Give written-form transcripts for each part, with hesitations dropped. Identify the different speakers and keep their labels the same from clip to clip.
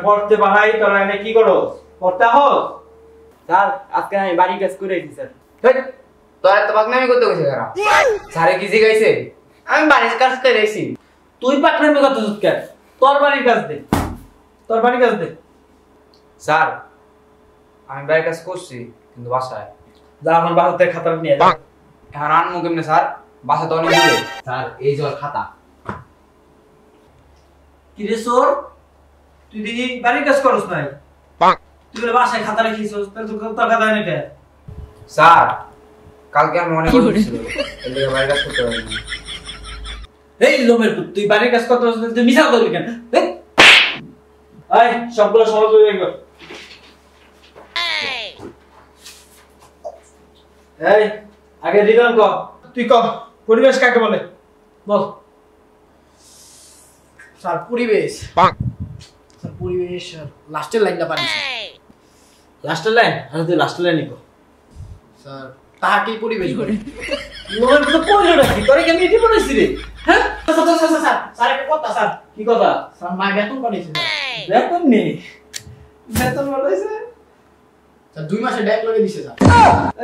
Speaker 1: পড়তে পাঠাই তোরা এনে কি করো? পড়তে হোস?
Speaker 2: স্যার আজকে আমি বাড়ি কাজ করে আইছি স্যার।
Speaker 3: তোরা তো পাকনামি করতে গেছে কারা? স্যারে কি শিখাইছে? আমি বাড়ির কাজ করে আইছি।
Speaker 1: তুই পাকনামি করতেছিস কেন? তোর বাড়ির কাজ দে, তোর বাড়ির কাজ দে।
Speaker 3: স্যার আমি বাড়ির কাজ করছি কিন্তু বাসায়।
Speaker 1: যা আমার বাসাতে খাতা নিয়ে যা।
Speaker 3: এখন আনমু কেমনে স্যার? বাসা তো অনেক দূরে। স্যার এই জল খাতা।
Speaker 1: কি রে সোর, তুই দিদি বাড়ির কাজ করস নাই? তুই বলে বাসায় খাতা রেখিস, তোর খাতা এনে কে?
Speaker 3: স্যার কালকে আমি অনেক বলছিল এর লিগে বাড়ির কাজ করতে পারিনি।
Speaker 1: এই লোমের পুত, তুই বাড়ির কাজ করতে পারছিস, তুই মিছা করলি কেন? এই সবগুলো সহজ হয়ে গেল। এই আগে রিটার্ন কর, তুই কর পরিবেশ কাকে বলে বল।
Speaker 2: স্যার পরিবেশ, স্যার পরিবেশ লাস্টের লাইনটা পারি
Speaker 1: লাস্টের লাইন? আচ্ছা তুই লাস্টের লাইনই কর।
Speaker 2: স্যার তাহাকেই পরিবেশ করে।
Speaker 1: লোমের পুত কইলো নাকি তোরে কেন এটি বলেছিস রে? হ্যাঁ
Speaker 2: স্যার স্যার একটা কথা স্যার।
Speaker 1: কি কথা?
Speaker 2: স্যার মা বেতন পাঠিয়েছে।
Speaker 1: বেতন নেই? বেতন বলেছে
Speaker 2: স্যার 2 মাসে ড্যাক লগে দিছে স্যার।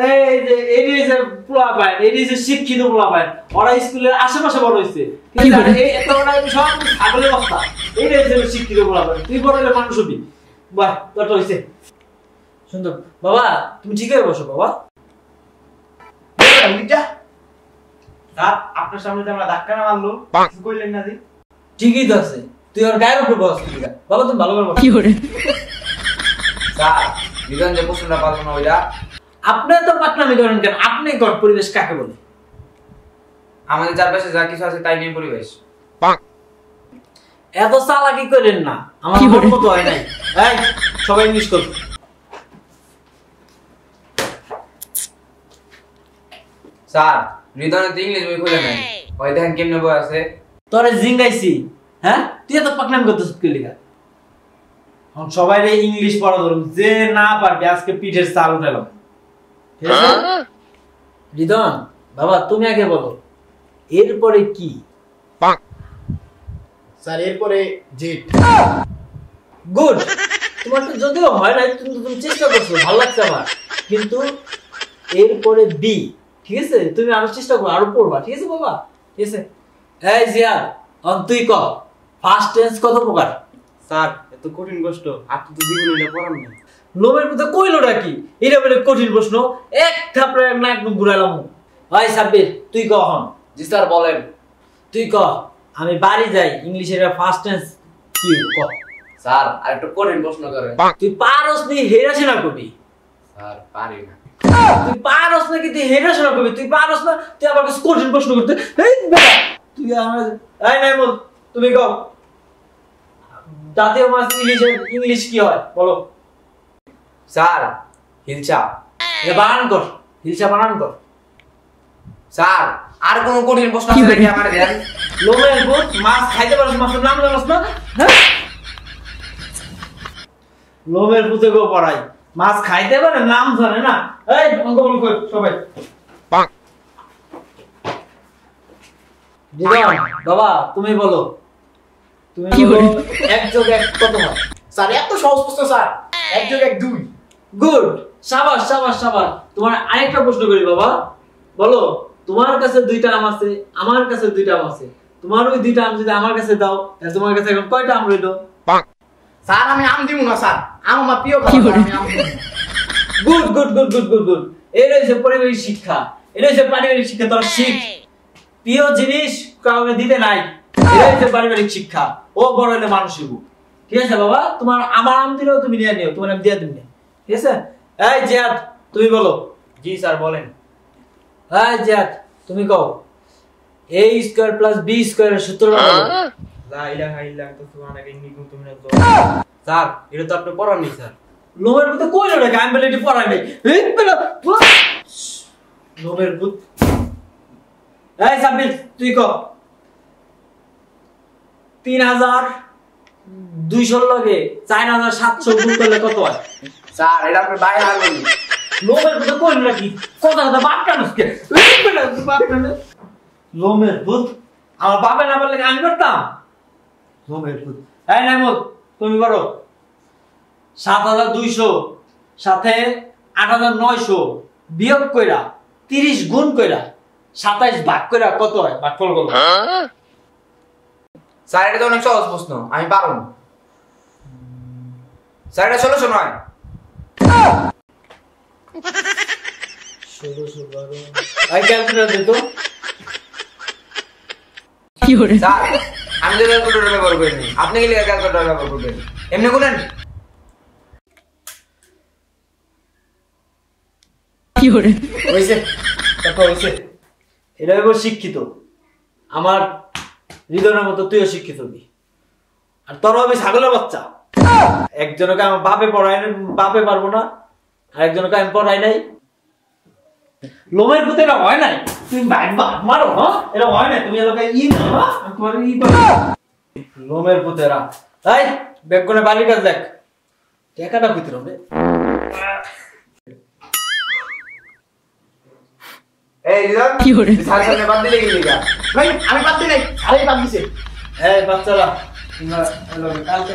Speaker 1: এই যে এডি যে পোলা পায়, এডি যে শিক্ষিত পোলা পায়, ওরা স্কুলের আশেপাশে বড় হইছে। ঠিক আছে, এই এত বড় সব ছাগলের অবস্থা। এই যে শিক্ষিত পোলা পায়, তুই বড় হলে মানুষ হবি। বাহ, তোরটা হইছে সুন্দর। বাবা তুমি ঠিক হয়ে বসো বাবা।
Speaker 2: স্যার আপনার সামনে যে আমরা ধাক্কা না মারলো কিছু কইলেন না জি?
Speaker 1: ঠিকই তো আছে, তুই ওর গায়ের উপর বস। বাবা তুমি ভালো করে বসো।
Speaker 4: কি করে?
Speaker 3: স্যার বিধান যে প্রশ্নটা পারলো না ওইটা।
Speaker 1: আপনি তো পাকনামি করেন কেন? আপনি কোন পরিবেশ কাকে বলে?
Speaker 3: আমাদের চারপাশে যা কিছু আছে তাই নিয়ে পরিবেশ।
Speaker 1: এত চালাকি করেন না, আমার মতো হয় নাই। এই সবাই ইংলিশ কর।
Speaker 3: স্যার নিদানে তো ইংলিশ বই খুলে নাই, ওই দেখেন কেমনে বই আছে।
Speaker 1: তোরে জিঙ্গাইছি, হ্যাঁ তুই এত পাকনামি করতেছিস কি লিগা? এখন সবাই ইংলিশ পড়া ধরুন, যে না পারবে আজকে পিঠের চাল উঠালাম। ঠিক আছে রিদন বাবা, তুমি আগে বলো এরপরে কি?
Speaker 2: স্যার এরপরে জেট।
Speaker 1: গুড, তোমার তো যদিও হয় না, কিন্তু তুমি চেষ্টা করছো, ভালো লাগছে আমার। কিন্তু এরপরে বি, ঠিক আছে? তুমি আরো চেষ্টা করো, আরো পড়বা। ঠিক আছে বাবা? ঠিক আছে। এই জিয়াদ, তুই ক ফার্স্ট টেন্স কত প্রকার?
Speaker 2: স্যার এত কঠিন কষ্ট আপনি তো জীবনে এটা পড়ান না।
Speaker 1: লোমের মধ্যে কইলোটা কি? এটা বলে কঠিন প্রশ্ন, এক থাপড়ে নাক মুখ ঘুরাইলাম। ভাই সাব্বির তুই ক হন।
Speaker 3: জি স্যার বলেন।
Speaker 1: তুই ক আমি বাড়ি যাই, ইংলিশের ফার্স্ট টেন্স কি ক?
Speaker 3: স্যার আরেকটু কঠিন প্রশ্ন করেন।
Speaker 1: তুই পারস নি হেরাসিনা কবি?
Speaker 3: স্যার পারি না।
Speaker 1: তুই পারস না কি তুই হেরাসিনা কবি? তুই পারস না, তুই আমার কাছে কঠিন প্রশ্ন করতে? এই বেটা তুই আমার এই নাই বল, তুমি কও জাতীয় মাছ ইংলিশ কি হয় বলো?
Speaker 3: স্যার হিলচা।
Speaker 1: এটা বানান কর, হিলসা বানান কর।
Speaker 3: স্যার আর কোন কঠিন প্রশ্ন আছে নাকি আমারে দেন?
Speaker 1: লোমের ভূত, মাছ খাইতে পারছ, মাছের নাম জানাস না? হ্যাঁ লোমের ভূতে গো পড়াই, মাছ খাইতে পারে নাম জানে না। এই অঙ্ক বল কই সবাই। দিদান বাবা তুমি বলো, তুমি বলো 1 + 1 কত হয়?
Speaker 2: স্যার এত সহজ প্রশ্ন স্যার, 1 + 1 2।
Speaker 1: গুড, শাবাশ শাবাশ শাবাশ। তোমার আরেকটা প্রশ্ন করি বাবা, বলো তোমার কাছে 2টা আম আছে, আমার কাছে 2টা আম আছে, তোমার ওই 2টা আম যদি আমার কাছে দাও, তাহলে তোমার কাছে এখন কয়টা আম রইলো?
Speaker 2: স্যার আমি আম দিব না স্যার, আম আমার প্রিয় খাবার, আমি আম দিব না।
Speaker 1: Good good good good good good. এটা হচ্ছে পারিবারিক শিক্ষা, এটা হচ্ছে পারিবারিক শিক্ষা। তোর শিখ, প্রিয় জিনিস কাউকে দিতে নাই, এটা হচ্ছে পারিবারিক শিক্ষা। ও বড় হলে মানুষ হইব। ঠিক আছে বাবা, তোমার আমার আম দিলেও তুমি নিয়ে নিও, তোমার আমি দিয়ে দিবি। ঠিক আছে? এই জিয়াদ তুমি বলো।
Speaker 2: জি স্যার বলেন।
Speaker 1: এই জিয়াদ তুমি কও a² + b² এর সূত্রটা বলো।
Speaker 2: লা ইলাহা ইল্লাল্লাহ সুবহানাকা ইন্নী কুনতু মিনাজ জালিমিন। স্যার এটা তো আপনি পড়ান নাই স্যার।
Speaker 1: লোমের মধ্যে কইলো নাকি আমি বলে এটি পড়াই নাই? এই বেটা লোমের ভূত। এই সাব্বির তুই ক 3200 লগে 4700 গুণ করলে কত হয়?
Speaker 3: স্যার এটা আপনি ভাই আর বলি
Speaker 1: লোমের ভূত কইল নাকি কথা কথা বাপ কানসকে লোমের ভূত আমার বাবা না বললে আমি করতাম লোমের ভূত এই নাইমুল তুমি পারো 7200 সাথে 8900 বিয়োগ কইরা 30 গুণ কইরা 27 ভাগ কইরা কত হয় ভাগফল কত?
Speaker 3: স্যার এটা তো অনেক সহজ প্রশ্ন আমি পারবো না স্যার এটা 1600 নয়
Speaker 1: 1612 আই ক্যালকুলেটর দে তো
Speaker 3: স্যার আমি তো ক্যালকুলেটর ব্যবহার করিনি আপনি কি ক্যালকুলেটর ব্যবহার করবেন এমনি গুনেন
Speaker 1: হইছে কত হইছে? এটা হইব শিক্ষিত আমার হৃদয়ের মতো তুইও শিক্ষিত হবি আর তোর হবে ছাগলের বাচ্চা একজনকে আমার বাপে পারবো না আর একজনকে আমি পড়াই নাই লোমের পুতে এটা হয় নাই তুমি মারো হ্যাঁ এটা হয় নাই তুমি এলাকায় তোমার লোমের পুতেরা তাই বেগুনে বালির কাজ দেখ টাকাটা ভিতরে হবে
Speaker 3: এই রিজন কি হরে স্যার সামনে বাদ দিলে কি লিখা ভাই আমি বাদ দিই নাই আরে বাদ দিছে
Speaker 1: এই বাচ্চারা তোমরা কালকে